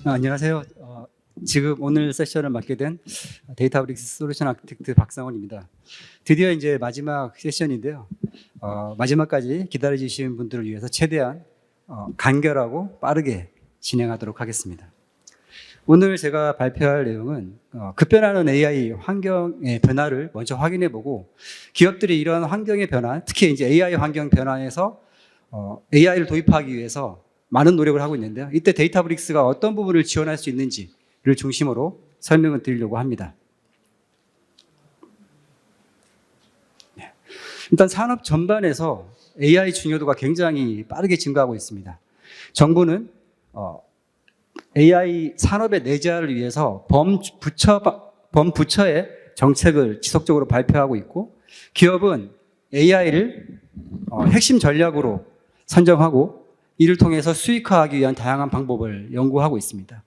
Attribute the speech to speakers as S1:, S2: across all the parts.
S1: 안녕하세요. 지금 오늘 세션을 맡게 된 데이터브릭스 솔루션 아키텍트 박상원입니다. 드디어 이제 마지막 세션인데요. 마지막까지 기다려주신 분들을 위해서 최대한 간결하고 빠르게 진행하도록 하겠습니다. 오늘 제가 발표할 내용은 급변하는 AI 환경의 변화를 먼저 확인해보고 기업들이 이런 환경의 변화, 특히 이제 AI 환경 변화에서 AI를 도입하기 위해서 많은 노력을 하고 있는데요. 이때 데이터브릭스가 어떤 부분을 지원할 수 있는지를 중심으로 설명을 드리려고 합니다. 일단 산업 전반에서 AI 중요도가 굉장히 빠르게 증가하고 있습니다. 정부는 AI 산업의 내재화를 위해서 범부처의 정책을 지속적으로 발표하고 있고, 기업은 AI를 핵심 전략으로 선정하고 이를 통해서 수익화하기 위한 다양한 방법을 연구하고 있습니다.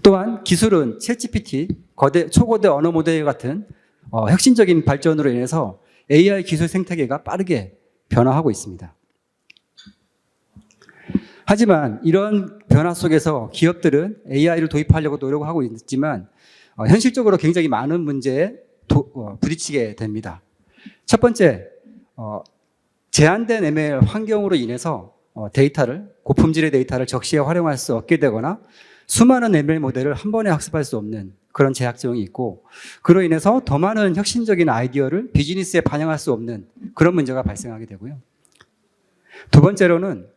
S1: 또한 기술은 챗GPT, 초거대 언어 모델 같은 혁신적인 발전으로 인해서 AI 기술 생태계가 빠르게 변화하고 있습니다. 하지만 이런 변화 속에서 기업들은 AI를 도입하려고 노력하고 있지만 현실적으로 굉장히 많은 문제에 부딪히게 됩니다. 첫 번째, 제한된 ML 환경으로 인해서 고품질의 데이터를 적시에 활용할 수 없게 되거나 수많은 ML 모델을 한 번에 학습할 수 없는 그런 제약점이 있고, 그로 인해서 더 많은 혁신적인 아이디어를 비즈니스에 반영할 수 없는 그런 문제가 발생하게 되고요. 두 번째로는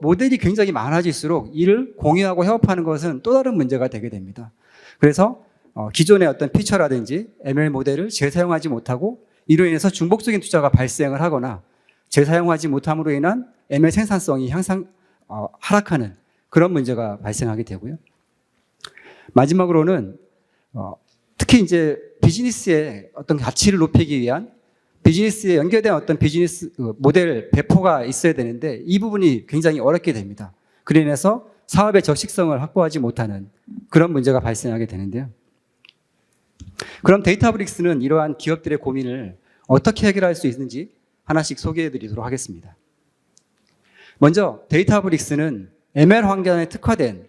S1: 모델이 굉장히 많아질수록 이를 공유하고 협업하는 것은 또 다른 문제가 되게 됩니다. 그래서 기존의 어떤 피처라든지 ML 모델을 재사용하지 못하고 이로 인해서 중복적인 투자가 발생을 하거나 재사용하지 못함으로 인한 ML 생산성이 하락하는 그런 문제가 발생하게 되고요. 마지막으로는 특히 이제 비즈니스의 어떤 가치를 높이기 위한 비즈니스에 연결된 어떤 비즈니스 모델 배포가 있어야 되는데 이 부분이 굉장히 어렵게 됩니다. 그로 인해서 사업의 적식성을 확보하지 못하는 그런 문제가 발생하게 되는데요. 그럼 데이터브릭스는 이러한 기업들의 고민을 어떻게 해결할 수 있는지 하나씩 소개해 드리도록 하겠습니다. 먼저 데이터브릭스는 ML 환경에 특화된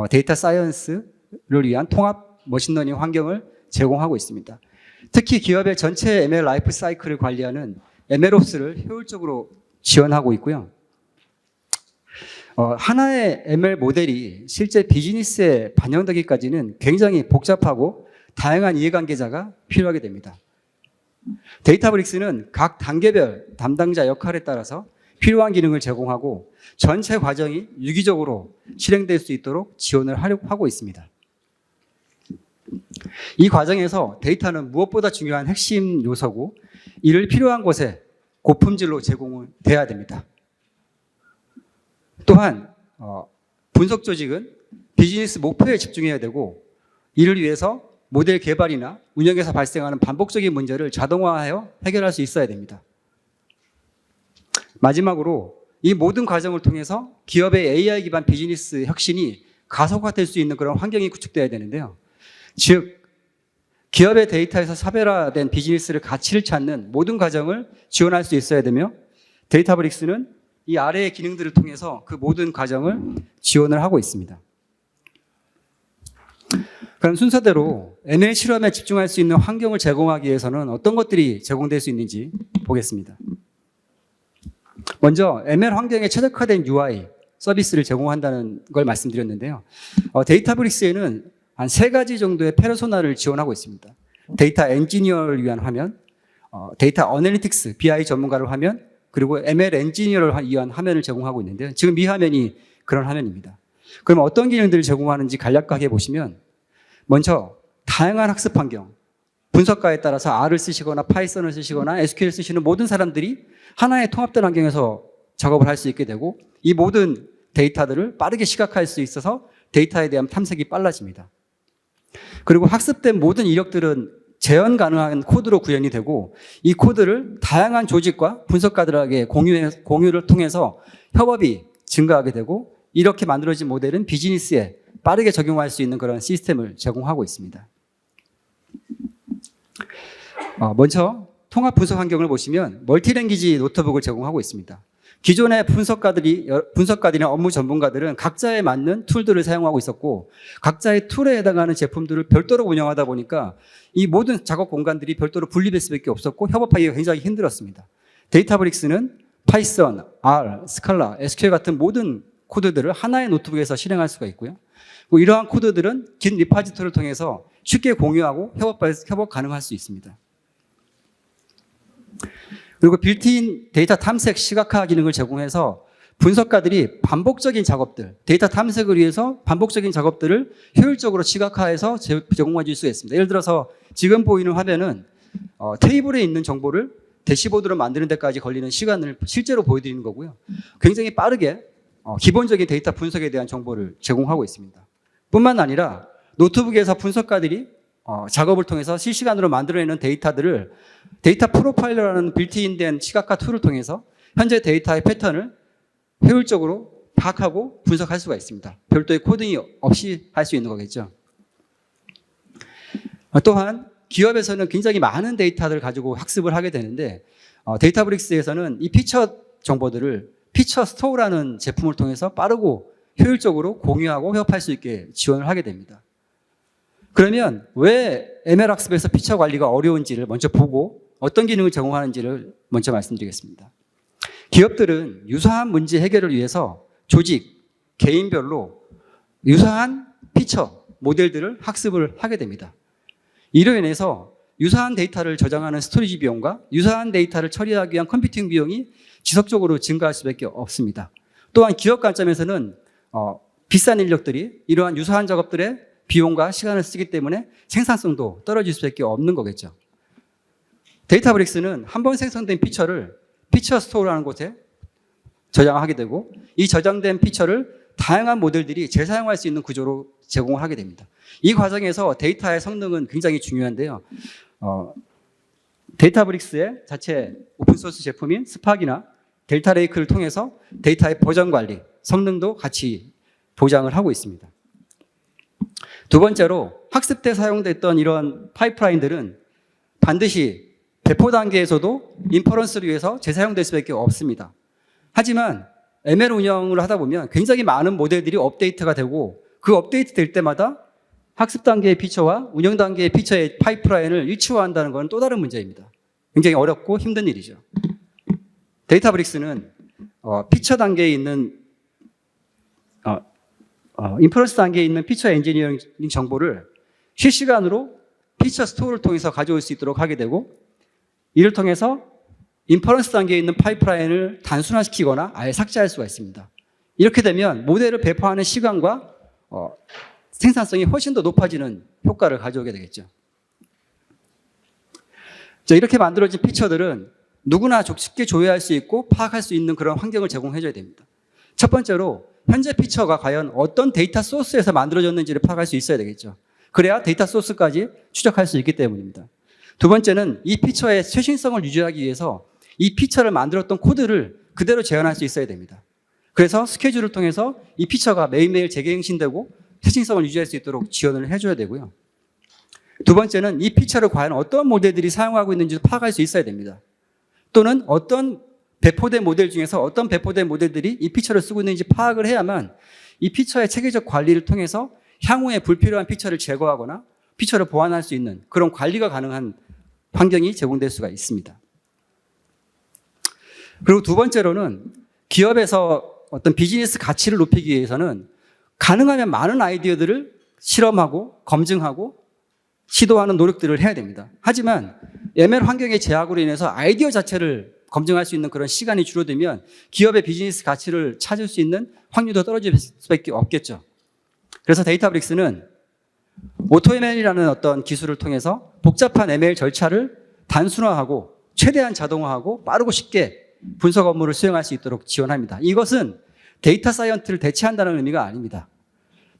S1: 데이터 사이언스를 위한 통합 머신러닝 환경을 제공하고 있습니다. 특히 기업의 전체 ML 라이프 사이클을 관리하는 MLOps를 효율적으로 지원하고 있고요. 하나의 ML 모델이 실제 비즈니스에 반영되기까지는 굉장히 복잡하고 다양한 이해관계자가 필요하게 됩니다. 데이터브릭스는 각 단계별 담당자 역할에 따라서 필요한 기능을 제공하고 전체 과정이 유기적으로 실행될 수 있도록 지원을 하고 있습니다. 이 과정에서 데이터는 무엇보다 중요한 핵심 요소고 이를 필요한 곳에 고품질로 제공돼야 됩니다. 또한 분석 조직은 비즈니스 목표에 집중해야 되고 이를 위해서 모델 개발이나 운영에서 발생하는 반복적인 문제를 자동화하여 해결할 수 있어야 됩니다. 마지막으로 이 모든 과정을 통해서 기업의 AI 기반 비즈니스 혁신이 가속화될 수 있는 그런 환경이 구축되어야 되는데요. 즉 기업의 데이터에서 차별화된 비즈니스를 가치를 찾는 모든 과정을 지원할 수 있어야 되며 데이터브릭스는 이 아래의 기능들을 통해서 그 모든 과정을 지원을 하고 있습니다. 그럼 순서대로 ML 실험에 집중할 수 있는 환경을 제공하기 위해서는 어떤 것들이 제공될 수 있는지 보겠습니다. 먼저 ML 환경에 최적화된 UI 서비스를 제공한다는 걸 말씀드렸는데요. 데이터브릭스에는 한 3가지 정도의 페르소나를 지원하고 있습니다. 데이터 엔지니어를 위한 화면, 데이터 어널리틱스, BI 전문가를 화면, 그리고 ML 엔지니어를 위한 화면을 제공하고 있는데요. 지금 이 화면이 그런 화면입니다. 그럼 어떤 기능들을 제공하는지 간략하게 보시면 먼저 다양한 학습 환경, 분석가에 따라서 R을 쓰시거나 파이썬을 쓰시거나 SQL 쓰시는 모든 사람들이 하나의 통합된 환경에서 작업을 할 수 있게 되고 이 모든 데이터들을 빠르게 시각화할 수 있어서 데이터에 대한 탐색이 빨라집니다. 그리고 학습된 모든 이력들은 재현 가능한 코드로 구현이 되고 이 코드를 다양한 조직과 분석가들에게 공유를 통해서 협업이 증가하게 되고 이렇게 만들어진 모델은 비즈니스에 빠르게 적용할 수 있는 그런 시스템을 제공하고 있습니다. 먼저 통합 분석 환경을 보시면 멀티랭귀지 노트북을 제공하고 있습니다. 기존의 분석가들이나 업무 전문가들은 각자에 맞는 툴들을 사용하고 있었고 각자의 툴에 해당하는 제품들을 별도로 운영하다 보니까 이 모든 작업 공간들이 별도로 분리될 수밖에 없었고 협업하기가 굉장히 힘들었습니다. 데이터브릭스는 파이썬, R, 스칼라, SQL 같은 모든 코드들을 하나의 노트북에서 실행할 수가 있고요. 이러한 코드들은 긴 리파지토리를 통해서 쉽게 공유하고 협업 가능할 수 있습니다. 그리고 빌트인 데이터 탐색 시각화 기능을 제공해서 분석가들이 반복적인 작업들, 데이터 탐색을 위해서 반복적인 작업들을 효율적으로 시각화해서 제공해 줄 수 있습니다. 예를 들어서 지금 보이는 화면은 테이블에 있는 정보를 대시보드로 만드는 데까지 걸리는 시간을 실제로 보여드리는 거고요. 굉장히 빠르게 기본적인 데이터 분석에 대한 정보를 제공하고 있습니다. 뿐만 아니라 노트북에서 분석가들이 작업을 통해서 실시간으로 만들어내는 데이터들을 데이터 프로파일러라는 빌트인된 시각화 툴을 통해서 현재 데이터의 패턴을 효율적으로 파악하고 분석할 수가 있습니다. 별도의 코딩이 없이 할 수 있는 거겠죠. 또한 기업에서는 굉장히 많은 데이터들을 가지고 학습을 하게 되는데 데이터브릭스에서는 이 피처 정보들을 피처 스토어라는 제품을 통해서 빠르고 효율적으로 공유하고 협업할 수 있게 지원을 하게 됩니다. 그러면 왜 ML 학습에서 피처 관리가 어려운지를 먼저 보고 어떤 기능을 제공하는지를 먼저 말씀드리겠습니다. 기업들은 유사한 문제 해결을 위해서 조직, 개인별로 유사한 피처, 모델들을 학습을 하게 됩니다. 이로 인해서 유사한 데이터를 저장하는 스토리지 비용과 유사한 데이터를 처리하기 위한 컴퓨팅 비용이 지속적으로 증가할 수밖에 없습니다. 또한 기업 관점에서는 비싼 인력들이 이러한 유사한 작업들의 비용과 시간을 쓰기 때문에 생산성도 떨어질 수밖에 없는 거겠죠. 데이터브릭스는 한 번 생성된 피처를 피처 스토어라는 곳에 저장하게 되고 이 저장된 피처를 다양한 모델들이 재사용할 수 있는 구조로 제공을 하게 됩니다. 이 과정에서 데이터의 성능은 굉장히 중요한데요. 데이터브릭스의 자체 오픈소스 제품인 스팍이나 델타 레이크를 통해서 데이터의 버전 관리, 성능도 같이 보장을 하고 있습니다. 두 번째로 학습 때 사용됐던 이런 파이프라인들은 반드시 배포 단계에서도 인퍼런스를 위해서 재사용될 수밖에 없습니다. 하지만 ML 운영을 하다 보면 굉장히 많은 모델들이 업데이트가 되고 그 업데이트 될 때마다 학습 단계의 피처와 운영 단계의 피처의 파이프라인을 일치화한다는 건 또 다른 문제입니다. 굉장히 어렵고 힘든 일이죠. 데이터브릭스는 피처 단계에 있는 인퍼런스 단계에 있는 피처 엔지니어링 정보를 실시간으로 피처 스토어를 통해서 가져올 수 있도록 하게 되고 이를 통해서 인퍼런스 단계에 있는 파이프라인을 단순화시키거나 아예 삭제할 수가 있습니다. 이렇게 되면 모델을 배포하는 시간과 생산성이 훨씬 더 높아지는 효과를 가져오게 되겠죠. 이렇게 만들어진 피처들은 누구나 쉽게 조회할 수 있고 파악할 수 있는 그런 환경을 제공해줘야 됩니다. 첫 번째로 현재 피처가 과연 어떤 데이터 소스에서 만들어졌는지를 파악할 수 있어야 되겠죠. 그래야 데이터 소스까지 추적할 수 있기 때문입니다. 두 번째는 이 피처의 최신성을 유지하기 위해서 이 피처를 만들었던 코드를 그대로 재현할 수 있어야 됩니다. 그래서 스케줄을 통해서 이 피처가 매일매일 재갱신되고 최신성을 유지할 수 있도록 지원을 해줘야 되고요. 두 번째는 이 피처를 과연 어떤 모델들이 사용하고 있는지 파악할 수 있어야 됩니다. 또는 어떤 배포된 모델 중에서 어떤 배포된 모델들이 이 피처를 쓰고 있는지 파악을 해야만 이 피처의 체계적 관리를 통해서 향후에 불필요한 피처를 제거하거나 피처를 보완할 수 있는 그런 관리가 가능한 환경이 제공될 수가 있습니다. 그리고 두 번째로는 기업에서 어떤 비즈니스 가치를 높이기 위해서는 가능하면 많은 아이디어들을 실험하고 검증하고 시도하는 노력들을 해야 됩니다. 하지만 ML 환경의 제약으로 인해서 아이디어 자체를 검증할 수 있는 그런 시간이 줄어들면 기업의 비즈니스 가치를 찾을 수 있는 확률도 떨어질 수밖에 없겠죠. 그래서 데이터브릭스는 오토ML이라는 어떤 기술을 통해서 복잡한 ML 절차를 단순화하고 최대한 자동화하고 빠르고 쉽게 분석 업무를 수행할 수 있도록 지원합니다. 이것은 데이터 사이언트를 대체한다는 의미가 아닙니다.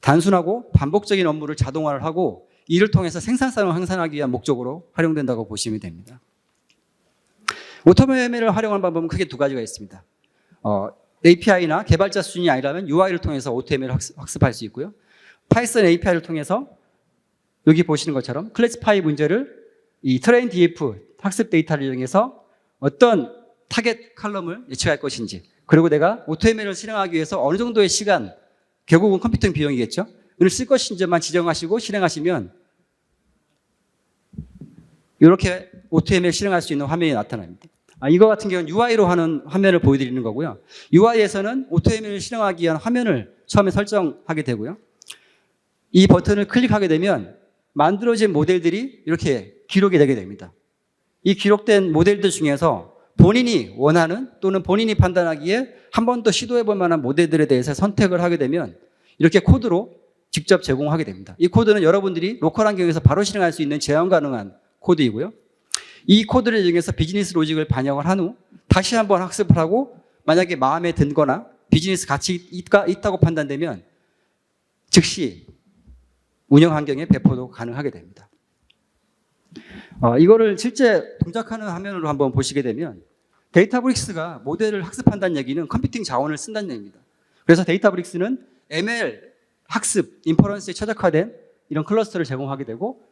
S1: 단순하고 반복적인 업무를 자동화를 하고 이를 통해서 생산성을 향상하기 위한 목적으로 활용된다고 보시면 됩니다. 오토ML을 활용하는 방법은 크게 두 가지가 있습니다. API나 개발자 수준이 아니라면 UI를 통해서 OTML을 학습할 수 있고요. 파이썬 API를 통해서 여기 보시는 것처럼 클래시파이 문제를 이 트레인 DF 학습 데이터를 이용해서 어떤 타겟 칼럼을 예측할 것인지 그리고 내가 AutoML을 실행하기 위해서 어느 정도의 시간, 결국은 컴퓨팅 비용이겠죠. 이걸 쓸 것인지만 지정하시고 실행하시면 이렇게 AutoML 실행할 수 있는 화면이 나타납니다. 이거 같은 경우는 UI로 하는 화면을 보여드리는 거고요. UI에서는 AutoML을 실행하기 위한 화면을 처음에 설정하게 되고요. 이 버튼을 클릭하게 되면 만들어진 모델들이 이렇게 기록이 되게 됩니다. 이 기록된 모델들 중에서 본인이 원하는 또는 본인이 판단하기에 한 번 더 시도해볼 만한 모델들에 대해서 선택을 하게 되면 이렇게 코드로 직접 제공하게 됩니다. 이 코드는 여러분들이 로컬 환경에서 바로 실행할 수 있는 재현 가능한 코드이고요. 이 코드를 이용해서 비즈니스 로직을 반영을 한 후 다시 한번 학습을 하고 만약에 마음에 든거나 비즈니스 가치 있다고 판단되면 즉시 운영 환경에 배포도 가능하게 됩니다. 이거를 실제 동작하는 화면으로 한번 보시게 되면 데이터브릭스가 모델을 학습한다는 얘기는 컴퓨팅 자원을 쓴다는 얘기입니다. 그래서 데이터브릭스는 ML 학습, 인퍼런스에 최적화된 이런 클러스터를 제공하게 되고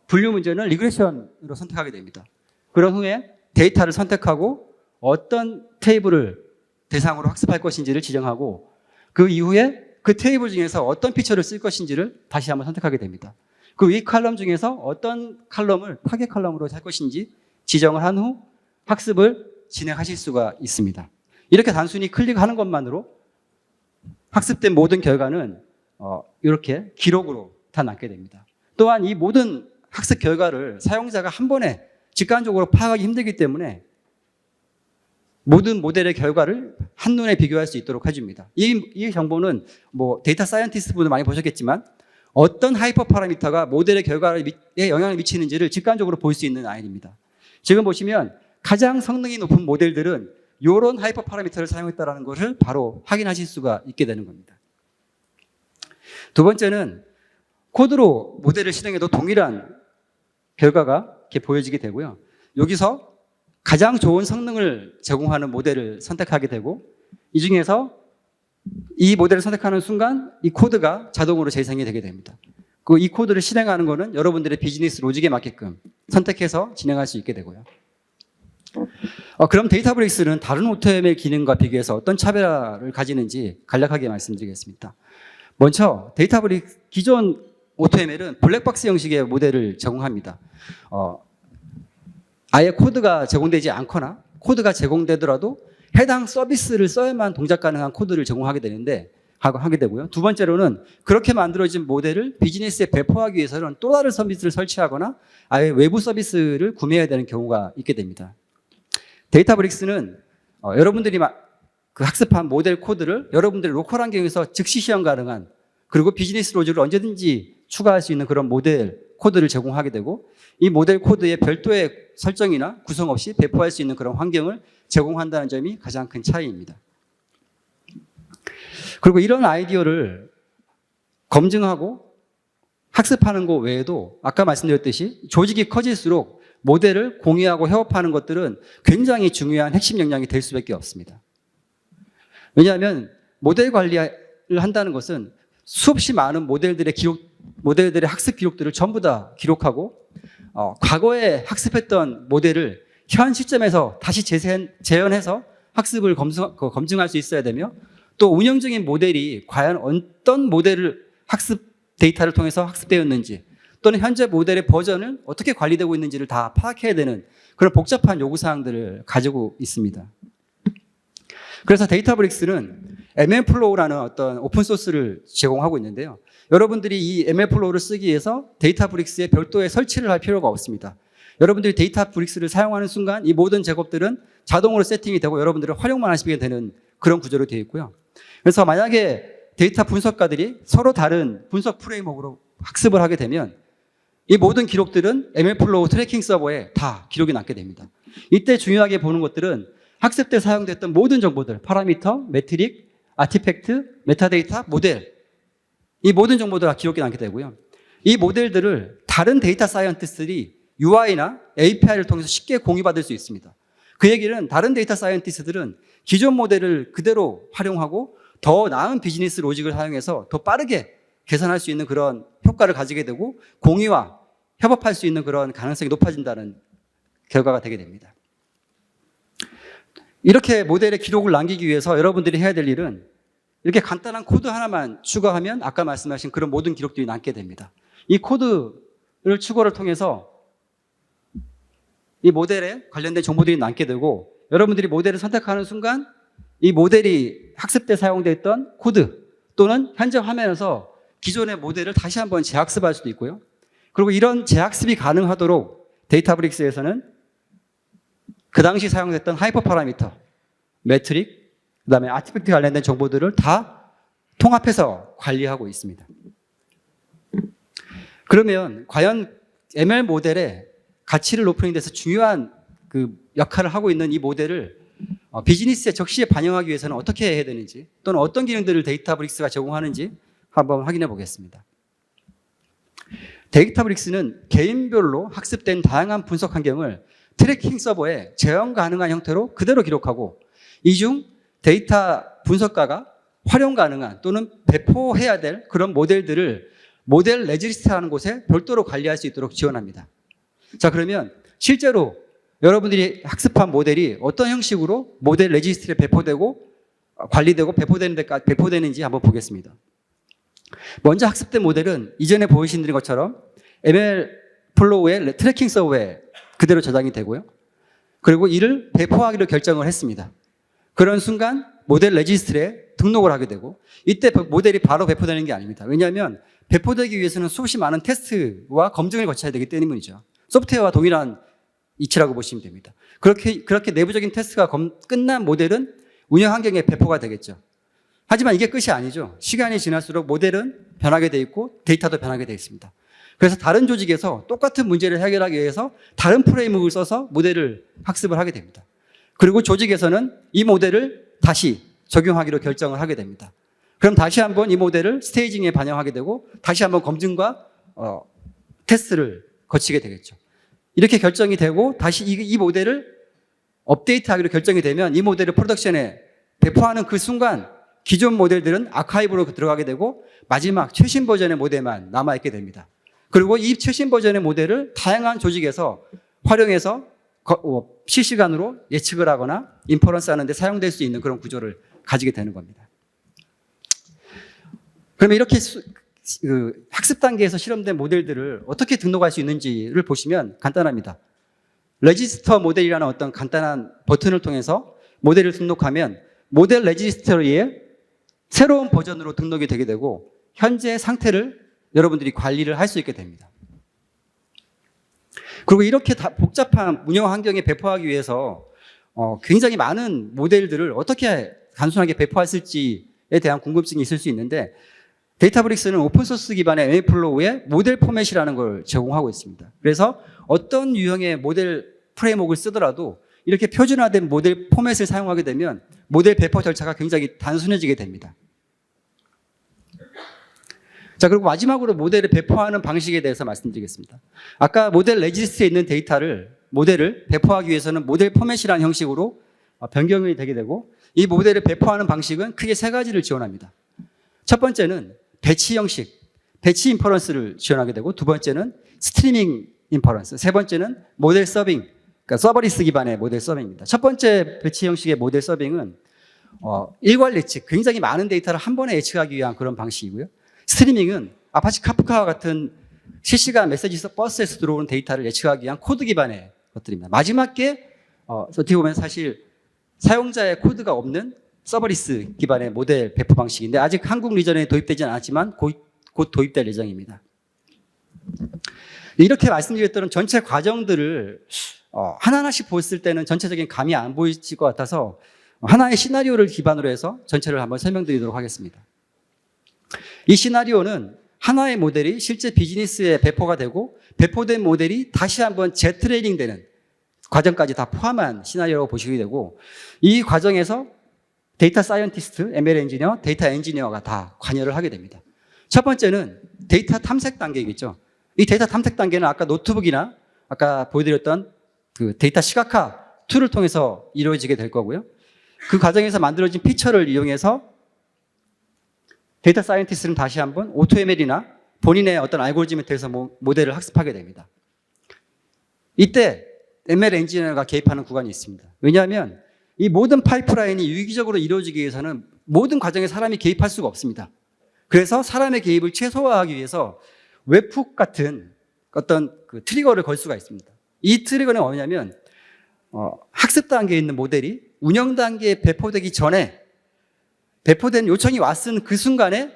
S1: 분류 문제는 리그레션으로 선택하게 됩니다. 그런 후에 데이터를 선택하고 어떤 테이블을 대상으로 학습할 것인지를 지정하고 그 이후에 그 테이블 중에서 어떤 피처를 쓸 것인지를 다시 한번 선택하게 됩니다. 그 위 칼럼 중에서 어떤 칼럼을 타겟 칼럼으로 할 것인지 지정을 한 후 학습을 진행하실 수가 있습니다. 이렇게 단순히 클릭하는 것만으로 학습된 모든 결과는 이렇게 기록으로 다 남게 됩니다. 또한 이 모든 학습 결과를 사용자가 한 번에 직관적으로 파악하기 힘들기 때문에 모든 모델의 결과를 한눈에 비교할 수 있도록 해줍니다. 이 정보는 데이터 사이언티스트 분들 많이 보셨겠지만 어떤 하이퍼 파라미터가 모델의 결과에 영향을 미치는지를 직관적으로 볼 수 있는 아이입니다. 지금 보시면 가장 성능이 높은 모델들은 이런 하이퍼 파라미터를 사용했다는 것을 바로 확인하실 수가 있게 되는 겁니다. 두 번째는 코드로 모델을 실행해도 동일한 결과가 이렇게 보여지게 되고요. 여기서 가장 좋은 성능을 제공하는 모델을 선택하게 되고 이 중에서 이 모델을 선택하는 순간 이 코드가 자동으로 재생이 되게 됩니다. 이 코드를 실행하는 것은 여러분들의 비즈니스 로직에 맞게끔 선택해서 진행할 수 있게 되고요. 그럼 데이터브릭스는 다른 AutoML 기능과 비교해서 어떤 차별화를 가지는지 간략하게 말씀드리겠습니다. 먼저 데이터브릭스 기존 AutoML은 블랙박스 형식의 모델을 제공합니다. 아예 코드가 제공되지 않거나 코드가 제공되더라도 해당 서비스를 써야만 동작 가능한 코드를 제공하게 하게 되고요. 두 번째로는 그렇게 만들어진 모델을 비즈니스에 배포하기 위해서는 또 다른 서비스를 설치하거나 아예 외부 서비스를 구매해야 되는 경우가 있게 됩니다. 데이터브릭스는 여러분들이 학습한 모델 코드를 여러분들의 로컬 환경에서 즉시 시험 가능한 그리고 비즈니스 로직을 언제든지 추가할 수 있는 그런 모델 코드를 제공하게 되고 이 모델 코드에 별도의 설정이나 구성 없이 배포할 수 있는 그런 환경을 제공한다는 점이 가장 큰 차이입니다. 그리고 이런 아이디어를 검증하고 학습하는 것 외에도 아까 말씀드렸듯이 조직이 커질수록 모델을 공유하고 협업하는 것들은 굉장히 중요한 핵심 역량이 될 수밖에 없습니다. 왜냐하면 모델 관리를 한다는 것은 수없이 많은 모델들의 학습 기록들을 전부 다 기록하고 과거에 학습했던 모델을 현 시점에서 다시 재현해서 학습을 검증할 수 있어야 되며 또 운영 중인 모델이 과연 어떤 모델을 학습 데이터를 통해서 학습되었는지 또는 현재 모델의 버전을 어떻게 관리되고 있는지를 다 파악해야 되는 그런 복잡한 요구사항들을 가지고 있습니다. 그래서 데이터브릭스는 MLflow라는 어떤 오픈소스를 제공하고 있는데요. 여러분들이 이 MLflow를 쓰기 위해서 데이터브릭스에 별도의 설치를 할 필요가 없습니다. 여러분들이 데이터브릭스를 사용하는 순간 이 모든 작업들은 자동으로 세팅이 되고 여러분들은 활용만 하시게 되는 그런 구조로 되어 있고요. 그래서 만약에 데이터 분석가들이 서로 다른 분석 프레임워크로 학습을 하게 되면 이 모든 기록들은 MLflow 트래킹 서버에 다 기록이 남게 됩니다. 이때 중요하게 보는 것들은 학습 때 사용됐던 모든 정보들, 파라미터, 매트릭, 아티팩트, 메타데이터, 모델 이 모든 정보들 다 기록이 남게 되고요. 이 모델들을 다른 데이터 사이언티스트들이 UI나 API를 통해서 쉽게 공유받을 수 있습니다. 그 얘기는 다른 데이터 사이언티스트들은 기존 모델을 그대로 활용하고 더 나은 비즈니스 로직을 사용해서 더 빠르게 계산할 수 있는 그런 효과를 가지게 되고 공유와 협업할 수 있는 그런 가능성이 높아진다는 결과가 되게 됩니다. 이렇게 모델의 기록을 남기기 위해서 여러분들이 해야 될 일은 이렇게 간단한 코드 하나만 추가하면 아까 말씀하신 그런 모든 기록들이 남게 됩니다. 이 코드를 추가를 통해서 이 모델에 관련된 정보들이 남게 되고 여러분들이 모델을 선택하는 순간 이 모델이 학습 때 사용됐던 코드 또는 현재 화면에서 기존의 모델을 다시 한번 재학습할 수도 있고요. 그리고 이런 재학습이 가능하도록 데이터브릭스에서는 그 당시 사용됐던 하이퍼 파라미터, 매트릭, 그다음에 아티팩트 관련된 정보들을 다 통합해서 관리하고 있습니다. 그러면 과연 ML 모델의 가치를 높이는 데서 중요한 그 역할을 하고 있는 이 모델을 비즈니스에 적시에 반영하기 위해서는 어떻게 해야 되는지 또는 어떤 기능들을 데이터브릭스가 제공하는지 한번 확인해 보겠습니다. 데이터브릭스는 개인별로 학습된 다양한 분석 환경을 트래킹 서버에 재현 가능한 형태로 그대로 기록하고 이 중 데이터 분석가가 활용 가능한 또는 배포해야 될 그런 모델들을 모델 레지스트라는 곳에 별도로 관리할 수 있도록 지원합니다. 자, 그러면 실제로 여러분들이 학습한 모델이 어떤 형식으로 모델 레지스트에 배포되고 관리되고 배포되는지 한번 보겠습니다. 먼저 학습된 모델은 이전에 보여주신 것처럼 ML 플로우의 트래킹 서버에 그대로 저장이 되고요. 그리고 이를 배포하기로 결정을 했습니다. 그런 순간 모델 레지스트에 등록을 하게 되고 이때 모델이 바로 배포되는 게 아닙니다. 왜냐하면 배포되기 위해서는 수없이 많은 테스트와 검증을 거쳐야 되기 때문이죠. 소프트웨어와 동일한 이치라고 보시면 됩니다. 그렇게 내부적인 테스트가 끝난 모델은 운영 환경에 배포가 되겠죠. 하지만 이게 끝이 아니죠. 시간이 지날수록 모델은 변하게 돼 있고 데이터도 변하게 돼 있습니다. 그래서 다른 조직에서 똑같은 문제를 해결하기 위해서 다른 프레임워크를 써서 모델을 학습을 하게 됩니다. 그리고 조직에서는 이 모델을 다시 적용하기로 결정을 하게 됩니다. 그럼 다시 한번 이 모델을 스테이징에 반영하게 되고 다시 한번 검증과 테스트를 거치게 되겠죠. 이렇게 결정이 되고 다시 이 모델을 업데이트하기로 결정이 되면 이 모델을 프로덕션에 배포하는 그 순간 기존 모델들은 아카이브로 들어가게 되고 마지막 최신 버전의 모델만 남아있게 됩니다. 그리고 이 최신 버전의 모델을 다양한 조직에서 활용해서 실시간으로 예측을 하거나 인퍼런스 하는 데 사용될 수 있는 그런 구조를 가지게 되는 겁니다. 그러면 이렇게 학습 단계에서 실험된 모델들을 어떻게 등록할 수 있는지를 보시면 간단합니다. 레지스터 모델이라는 어떤 간단한 버튼을 통해서 모델을 등록하면 모델 레지스터리에 새로운 버전으로 등록이 되게 되고 현재 상태를 여러분들이 관리를 할 수 있게 됩니다. 그리고 이렇게 복잡한 운영 환경에 배포하기 위해서 굉장히 많은 모델들을 어떻게 단순하게 배포했을지에 대한 궁금증이 있을 수 있는데 데이터브릭스는 오픈소스 기반의 ML플로우의 모델 포맷이라는 걸 제공하고 있습니다. 그래서 어떤 유형의 모델 프레임워크를 쓰더라도 이렇게 표준화된 모델 포맷을 사용하게 되면 모델 배포 절차가 굉장히 단순해지게 됩니다. 자, 그리고 마지막으로 모델을 배포하는 방식에 대해서 말씀드리겠습니다. 아까 모델 레지스트에 있는 모델을 배포하기 위해서는 모델 포맷이라는 형식으로 변경이 되게 되고 이 모델을 배포하는 방식은 크게 세 가지를 지원합니다. 첫 번째는 배치 형식, 배치 인퍼런스를 지원하게 되고 두 번째는 스트리밍 인퍼런스, 세 번째는 모델 서빙, 그러니까 서버리스 기반의 모델 서빙입니다. 첫 번째 배치 형식의 모델 서빙은 일괄 예측, 굉장히 많은 데이터를 한 번에 예측하기 위한 그런 방식이고요. 스트리밍은 아파치 카프카와 같은 실시간 메시지 버스에서 들어오는 데이터를 예측하기 위한 코드 기반의 것들입니다. 마지막 게 어떻게 보면 사실 사용자의 코드가 없는 서버리스 기반의 모델 배포 방식인데 아직 한국 리전에 도입되지는 않았지만 곧 도입될 예정입니다. 이렇게 말씀드렸던 전체 과정들을 하나하나씩 보았을 때는 전체적인 감이 안 보이실 것 같아서 하나의 시나리오를 기반으로 해서 전체를 한번 설명드리도록 하겠습니다. 이 시나리오는 하나의 모델이 실제 비즈니스에 배포가 되고 배포된 모델이 다시 한번 재트레이닝 되는 과정까지 다 포함한 시나리오라고 보시게 되고 이 과정에서 데이터 사이언티스트, ML 엔지니어, 데이터 엔지니어가 다 관여를 하게 됩니다. 첫 번째는 데이터 탐색 단계이겠죠. 이 데이터 탐색 단계는 아까 노트북이나 아까 보여드렸던 그 데이터 시각화 툴을 통해서 이루어지게 될 거고요. 그 과정에서 만들어진 피처를 이용해서 데이터 사이언티스트는 다시 한번 AutoML이나 본인의 어떤 알고리즘에 대해서 모델을 학습하게 됩니다. 이때 ML 엔지니어가 개입하는 구간이 있습니다. 왜냐하면 이 모든 파이프라인이 유기적으로 이루어지기 위해서는 모든 과정에 사람이 개입할 수가 없습니다. 그래서 사람의 개입을 최소화하기 위해서 웹훅 같은 어떤 그 트리거를 걸 수가 있습니다. 이 트리거는 뭐냐면 학습 단계에 있는 모델이 운영 단계에 배포되기 전에 배포된 요청이 왔은 그 순간에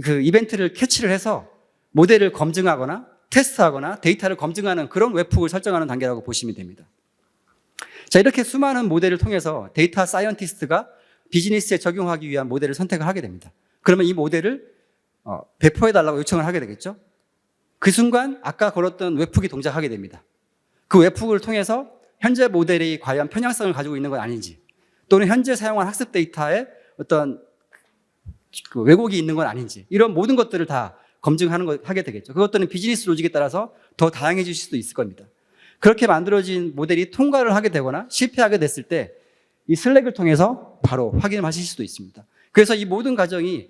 S1: 그 이벤트를 캐치를 해서 모델을 검증하거나 테스트하거나 데이터를 검증하는 그런 웹훅을 설정하는 단계라고 보시면 됩니다. 자, 이렇게 수많은 모델을 통해서 데이터 사이언티스트가 비즈니스에 적용하기 위한 모델을 선택을 하게 됩니다. 그러면 이 모델을 배포해달라고 요청을 하게 되겠죠. 그 순간 아까 걸었던 웹훅이 동작하게 됩니다. 그 웹훅을 통해서 현재 모델이 과연 편향성을 가지고 있는 건 아닌지, 또는 현재 사용한 학습 데이터에 어떤 그 왜곡이 있는 건 아닌지, 이런 모든 것들을 다 하게 되겠죠. 그것들은 비즈니스 로직에 따라서 더 다양해질 수도 있을 겁니다. 그렇게 만들어진 모델이 통과를 하게 되거나 실패하게 됐을 때 이 슬랙을 통해서 바로 확인하실 수도 있습니다. 그래서 이 모든 과정이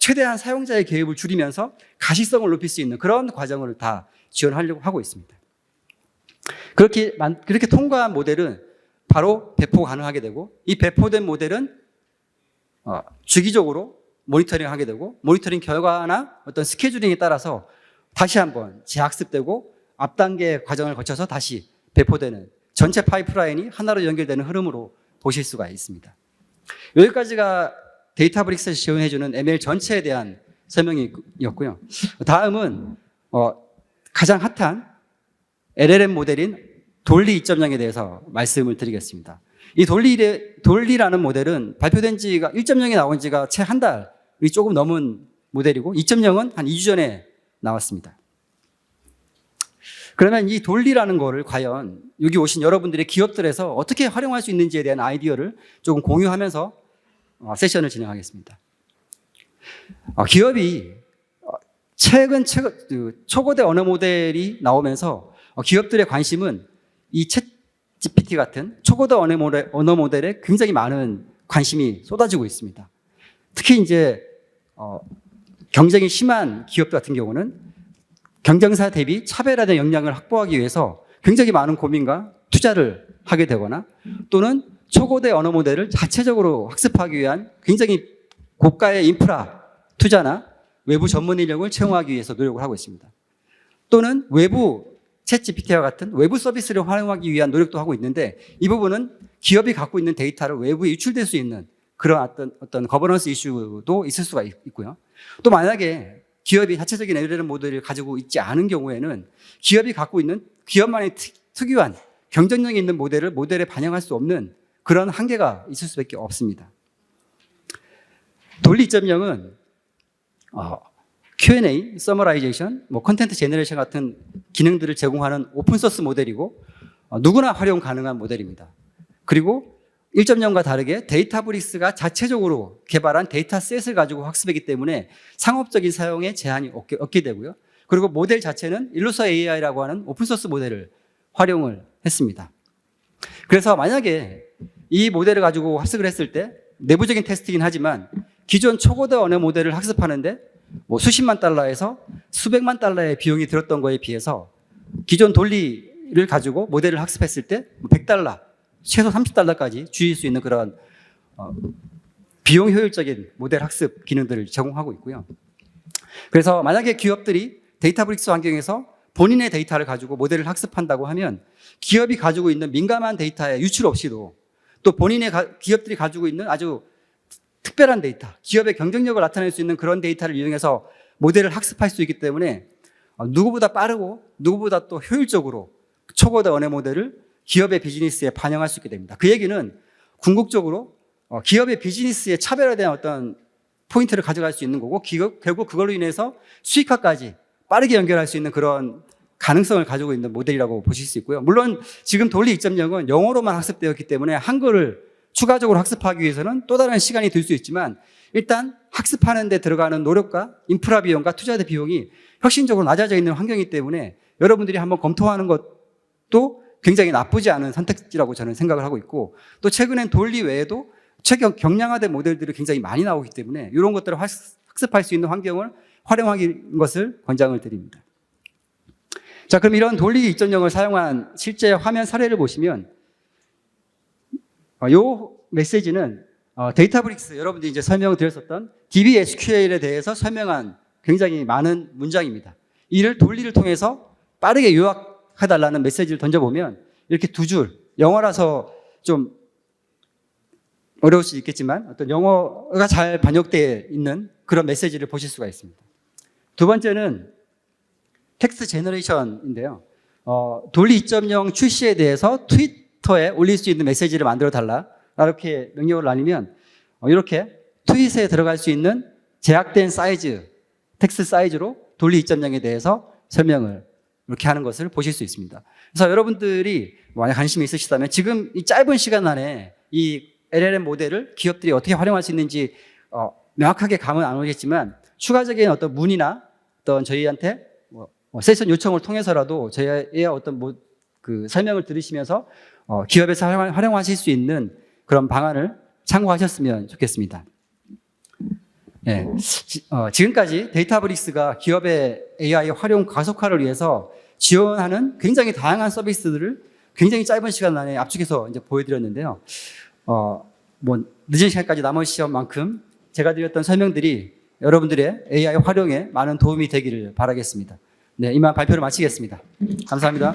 S1: 최대한 사용자의 개입을 줄이면서 가시성을 높일 수 있는 그런 과정을 다 지원하려고 하고 있습니다. 그렇게 통과한 모델은 바로 배포 가능하게 되고, 이 배포된 모델은 주기적으로 모니터링하게 되고, 모니터링 결과나 어떤 스케줄링에 따라서 다시 한번 재학습되고 앞 단계 과정을 거쳐서 다시 배포되는 전체 파이프라인이 하나로 연결되는 흐름으로 보실 수가 있습니다. 여기까지가 데이터브릭스에서 지원해주는 ML 전체에 대한 설명이었고요. 다음은 가장 핫한 LLM 모델인 돌리 2.0에 대해서 말씀을 드리겠습니다. 이 돌리라는 모델은 발표된 지가 1.0이 나온 지가 채 한 달이 조금 넘은 모델이고, 2.0은 한 2주 전에 나왔습니다. 그러면 이 돌리라는 거를 과연 여기 오신 여러분들의 기업들에서 어떻게 활용할 수 있는지에 대한 아이디어를 조금 공유하면서 세션을 진행하겠습니다. 기업이 최근 초거대 언어 모델이 나오면서 기업들의 관심은 이 챗 GPT 같은 초거대 언어 모델에 굉장히 많은 관심이 쏟아지고 있습니다. 특히 이제 경쟁이 심한 기업들 같은 경우는 경쟁사 대비 차별화된 역량을 확보하기 위해서 굉장히 많은 고민과 투자를 하게 되거나, 또는 초고대 언어 모델을 자체적으로 학습하기 위한 굉장히 고가의 인프라 투자나 외부 전문 인력을 채용하기 위해서 노력을 하고 있습니다. 또는 외부 챗GPT와 같은 외부 서비스를 활용하기 위한 노력도 하고 있는데, 이 부분은 기업이 갖고 있는 데이터를 외부에 유출될 수 있는 그런 어떤 거버넌스 이슈도 있을 수가 있고요. 또 만약에 기업이 자체적인 LLM 모델을 가지고 있지 않은 경우에는 기업이 갖고 있는 기업만의 특유한 경쟁력이 있는 모델에 반영할 수 없는 그런 한계가 있을 수밖에 없습니다. 돌리 2.0은 Q&A, 서머라이제이션, 컨텐트 제너레이션 같은 기능들을 제공하는 오픈소스 모델이고, 누구나 활용 가능한 모델입니다. 그리고 1.0과 다르게 데이터브릭스가 자체적으로 개발한 데이터셋을 가지고 학습하기 때문에 상업적인 사용에 제한이 없게 되고요. 그리고 모델 자체는 일루서 AI라고 하는 오픈소스 모델을 활용을 했습니다. 그래서 만약에 이 모델을 가지고 학습을 했을 때 내부적인 테스트이긴 하지만 기존 초고대 언어 모델을 학습하는데 수십만 달러에서 수백만 달러의 비용이 들었던 거에 비해서 기존 돌리를 가지고 모델을 학습했을 때 100달러, 최소 30달러까지 줄일 수 있는 그런 비용 효율적인 모델 학습 기능들을 제공하고 있고요. 그래서 만약에 기업들이 데이터브릭스 환경에서 본인의 데이터를 가지고 모델을 학습한다고 하면 기업이 가지고 있는 민감한 데이터의 유출 없이도, 또 기업들이 가지고 있는 아주 특별한 데이터, 기업의 경쟁력을 나타낼 수 있는 그런 데이터를 이용해서 모델을 학습할 수 있기 때문에 누구보다 빠르고 누구보다 또 효율적으로 초고대 언어 모델을 기업의 비즈니스에 반영할 수 있게 됩니다. 그 얘기는 궁극적으로 기업의 비즈니스에 차별화된 어떤 포인트를 가져갈 수 있는 거고, 결국 그걸로 인해서 수익화까지 빠르게 연결할 수 있는 그런 가능성을 가지고 있는 모델이라고 보실 수 있고요. 물론 지금 돌리 2.0은 영어로만 학습되었기 때문에 한글을 추가적으로 학습하기 위해서는 또 다른 시간이 들 수 있지만, 일단 학습하는 데 들어가는 노력과 인프라 비용과 투자의 비용이 혁신적으로 낮아져 있는 환경이기 때문에 여러분들이 한번 검토하는 것도 굉장히 나쁘지 않은 선택지라고 저는 생각을 하고 있고, 또 최근엔 돌리 외에도 경량화된 모델들이 굉장히 많이 나오기 때문에 이런 것들을 학습할 수 있는 환경을 활용하는 것을 권장을 드립니다. 자, 그럼 이런 돌리 2.0을 사용한 실제 화면 사례를 보시면 요 메시지는 데이터브릭스 여러분들이 이제 설명드렸었던 DBSQL에 대해서 설명한 굉장히 많은 문장입니다. 이를 돌리를 통해서 빠르게 요약해달라는 메시지를 던져보면 이렇게 두 줄, 영어라서 좀 어려울 수 있겠지만 어떤 영어가 잘 반영되어 있는 그런 메시지를 보실 수가 있습니다. 두 번째는 텍스트 제너레이션인데요. 돌리 2.0 출시에 대해서 트위터에 올릴 수 있는 메시지를 만들어 달라. 이렇게 명령어를 날리면 이렇게 트윗에 들어갈 수 있는 제약된 사이즈, 텍스트 사이즈로 돌리 2.0에 대해서 설명을 이렇게 하는 것을 보실 수 있습니다. 그래서 여러분들이 만약 관심이 있으시다면 지금 이 짧은 시간 안에 이 LLM 모델을 기업들이 어떻게 활용할 수 있는지 명확하게 감은 안 오겠지만 추가적인 어떤 문의나 어떤 저희한테 세션 요청을 통해서라도 저희의 어떤 그 설명을 들으시면서 기업에서 활용하실 수 있는 그런 방안을 참고하셨으면 좋겠습니다. 네. 지금까지 데이터브릭스가 기업의 AI 활용 가속화를 위해서 지원하는 굉장히 다양한 서비스들을 굉장히 짧은 시간 안에 압축해서 이제 보여드렸는데요. 늦은 시간까지 남으신 만큼 제가 드렸던 설명들이 여러분들의 AI 활용에 많은 도움이 되기를 바라겠습니다. 네, 이만 발표를 마치겠습니다. 감사합니다.